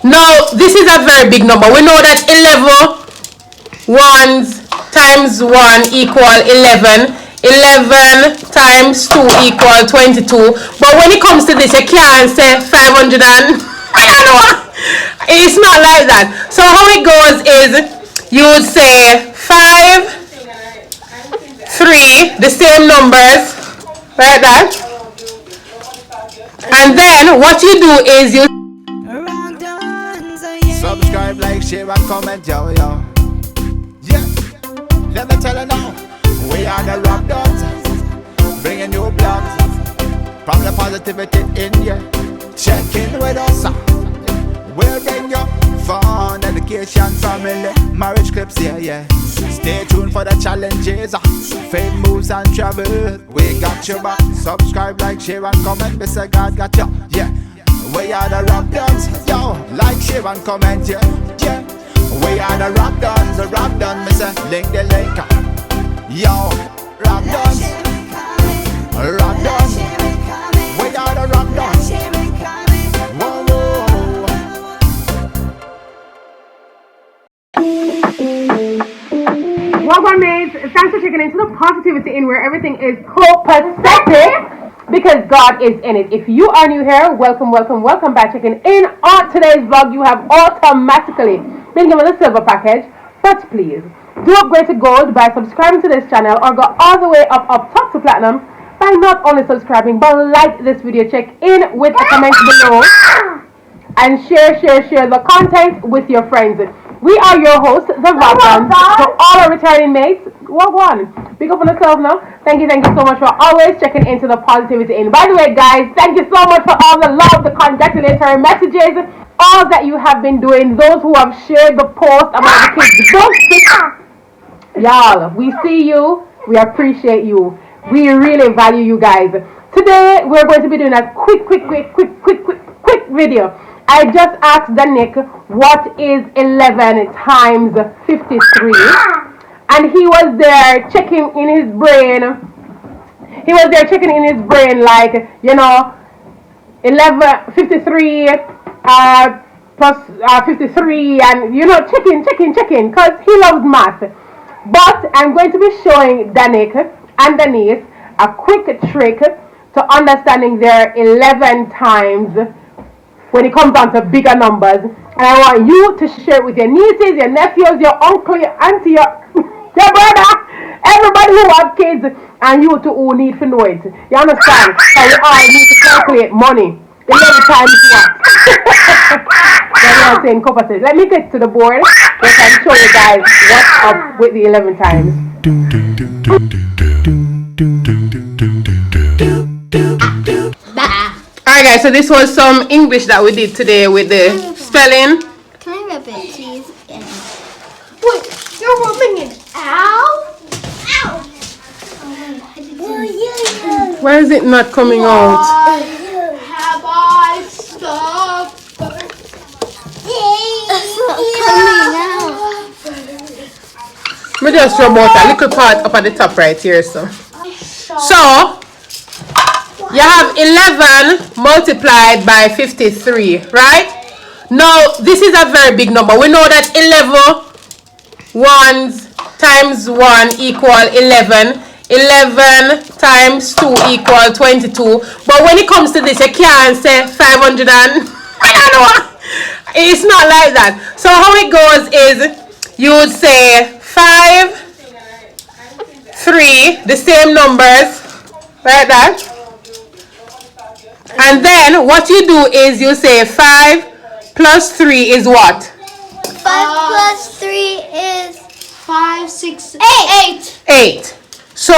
Now, this is a very big number. We know that 11 ones times 1 equal 11. 11 times 2 equal 22. But when it comes to this, you can't say 500 and... I don't know. It's not like that. So how it goes is, you would say 5, 3, the same numbers, like that. And then what you do is you subscribe, like, share, and comment, yo. Yeah, let me tell you now, we are the ROBDONS, bringing you blogs from the positivity in you. Check in with us. We'll bring you fun, education, family, marriage clips, yeah. Stay tuned for the challenges, fame moves and travel. We got your back. Subscribe, like, share, and comment. Mr. God got you, yeah. We are the ROBDONS, yo. Like, share, and comment, yeah. We are the ROBDONS, Mr. Link the link, yo. ROBDONS, we are the ROBDONS. Welcome, mates. Thanks for checking into the Positivity In, where everything is copacetic because God is in it. If you are new here, welcome back. Checking in on today's vlog, you have automatically been given the silver package, but please do upgrade to gold by subscribing to this channel, or go all the way up top to platinum by not only subscribing but like this video. Check in with a comment below and share the content with your friends. We are your hosts, the ROBDONS. So all our returning mates, walk one. Pick up on yourself now. Thank you so much for always checking into the Positivity In. By the way, guys, thank you so much for all the love, the congratulatory messages, all that you have been doing. Those who have shared the post about the kids' books. Y'all, we see you. We appreciate you. We really value you guys. Today, we're going to be doing a quick video. I just asked Danik what is 11 times 53, and he was there checking in his brain. Like, 53 plus 53, and checking, because he loves math. But I'm going to be showing Danik and Denise a quick trick to understanding their 11 times when it comes down to bigger numbers. And I want you to share it with your nieces, your nephews, your uncle, your auntie, your brother, everybody who have kids, and you too who need to know it. You understand? So we all need to calculate money. 11 times what? That's saying copacetic. Let me get to the board so I can show you guys what's up with the 11 times. Alright guys, so this was some English that we did today with the spelling. Can I rub it, please? Yeah. Wait, you're rubbing it. Ow! Ow! Why is it not coming out? Have I stopped? It's not coming out. We just rub out a little part up at the top right here, so you have 11 multiplied by 53, right? Now, this is a very big number. We know that 11 ones times 1 equal 11. 11 times 2 equal 22. But when it comes to this, you can't say 500 and... I don't know. It's not like that. So how it goes is, you would say 5, 3, the same numbers, like that. And then what you do is you say 5 plus 3 is what? 5 plus 3 is 5, 6, 8. 8. So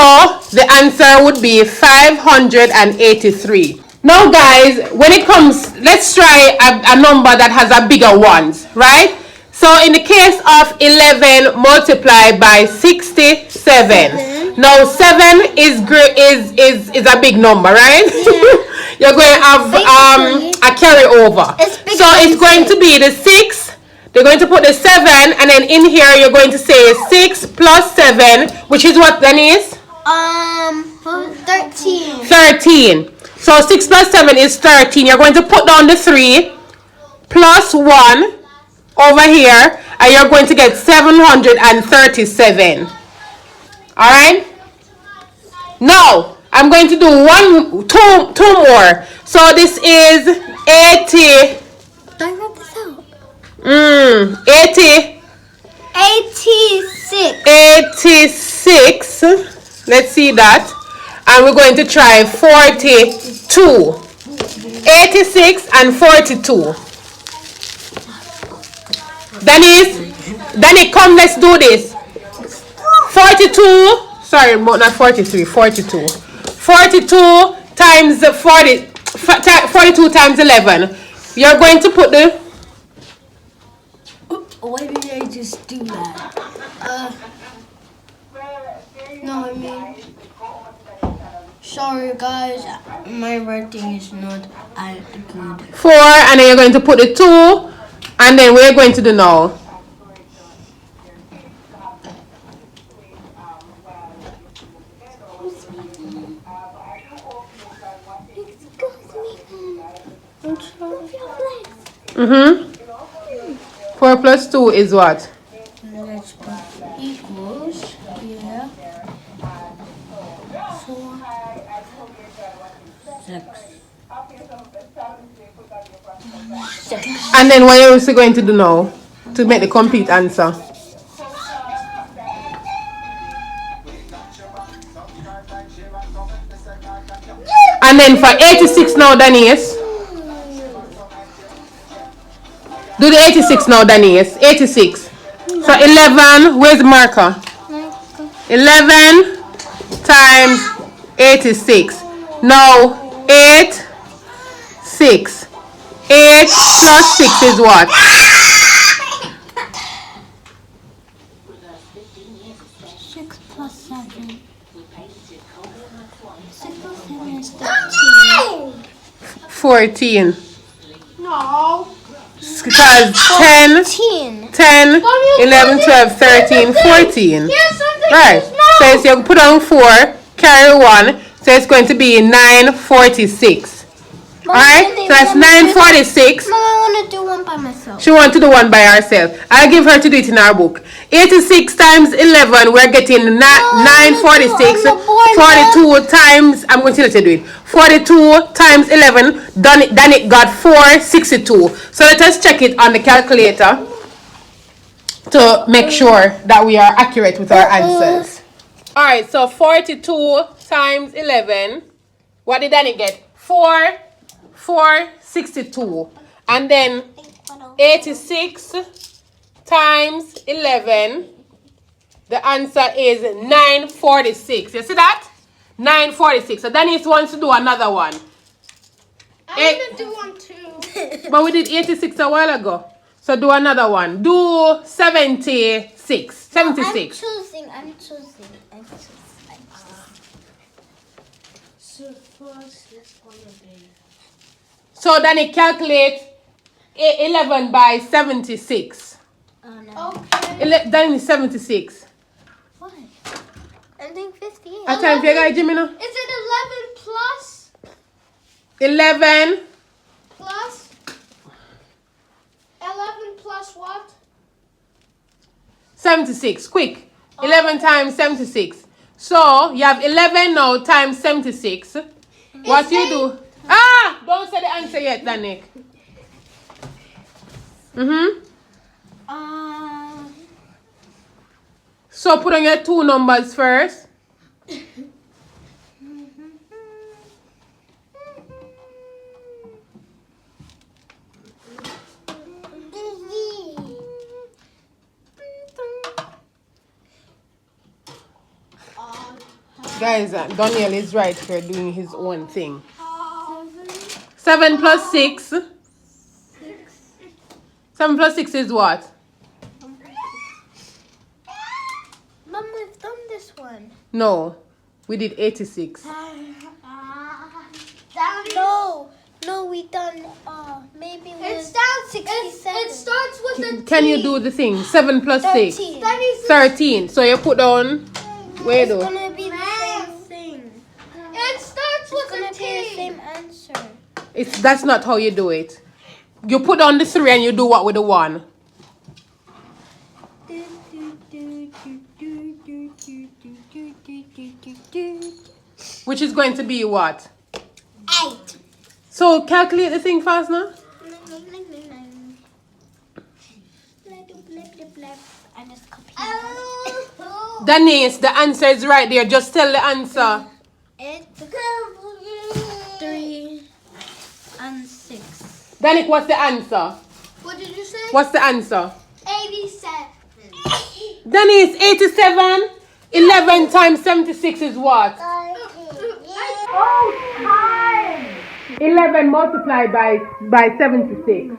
the answer would be 583. Now guys, when it comes, let's try a number that has a bigger ones, right? So in the case of 11 multiplied by 67. Now 7 is a big number, right? Yeah. You're going to have a carryover. So it's going to be the 6. They're going to put the 7, and then in here you're going to say 6 plus 7, which is what then is? 13. 13. So 6 plus 7 is 13. You're going to put down the 3. plus 1 over here, and you're going to get 737. Alright? Now, I'm going to do two more. So this is 80. Don't write this out. 86. Let's see that. And we're going to try 42. 86 and 42. Danny, come, let's do this. 42. Sorry, not 43. 42. 42 times 40. 42 times 11. You're going to put the. Why did I just do that? No, I mean, sorry guys, my writing is not as good. 4, and then you're going to put the 2, and then we're going to do now. Excuse me. 4 plus 2 is what? Let's put equals, yeah, 4, 6. And then what are you also going to do now to make the complete answer? And then for 86 now, Denise. Do the 86 now, Denise. 86. So 11, where's the marker? 11 times 86. Now 8, 6. 8 plus 6 is what? 6 plus 7. 6 plus 7 is 13. 14. No. Because 10, 11, 12, 13, 14. Right. So it's you put on 4, carry 1. So it's going to be 946. Alright? So that's 946. Mom, I want to do one by myself. She wants to do one by herself. I'll give her to do it in our book. 86 times 11, we're getting 946. 42 times, I'm going to let you do it. 42 times 11, done it got 462. So let us check it on the calculator to make sure that we are accurate with our answers. Alright, so 42 times 11, what did Danny get? 462. And then 86 times 11, the answer is 946. You see that? 946. So Denise wants to do another one. I'm going to do one too. But we did 86 a while ago. So do another one. Do 76. 76. I'm choosing. So first, this one will be. So then it calculates 11 by 76. Oh no. Okay. Then it's 76. What? I'm doing 58. At time for you guys, Jimmy, no? Is it 11 plus? 11 Plus? 11 plus what? 76. Quick. 11 times 76. So you have 11 now times 76. What you do? Ah! Don't say the answer yet, Danik. So put on your two numbers first. Guys, Daniel is right here doing his own thing. 7 plus 6. 7 plus 6 is what? Mom, we've done this one. No, we did 86. No, we done maybe it's down 67. It starts with a T. Can you do the thing? 7 plus 6. 13. 13. So you put down. Where It's do? gonna be the same thing. It starts with a T. It's gonna be the same answer. That's not how you do it. You put on the 3 and you do what with the 1? Which is going to be what? 8. So calculate the thing fast now. I just copy Denise, the answer is right there. Just tell the answer. it. 3 and 6. Danik, what's the answer? What did you say? What's the answer? 87. Denise, 87. 11 times 76 is what? Oh, time. 11 multiplied by 76. 76.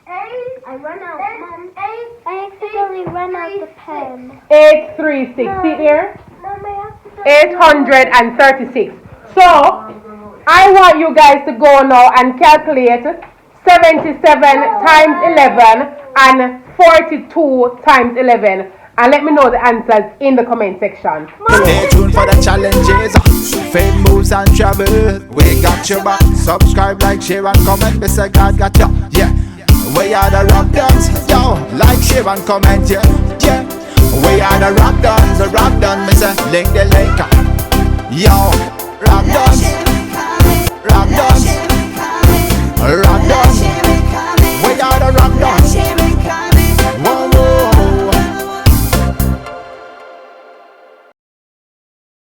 8. I run out. 8. I accidentally ran out the pen. 836. See there? 836. So, I want you guys to go now and calculate 77 times 11 and 42 times 11. And let me know the answers in the comment section. Stay tuned for the challenges. Fame moves and travel. We got your back. Subscribe, like, share, and comment. Mr. God got you. Yeah. We are the ROBDONS. Yo, like, share, and comment. Yeah. Yeah. We are the ROBDONS. The ROBDONS. Mr. Link the link. Yo. ROBDONS. ROBDONS.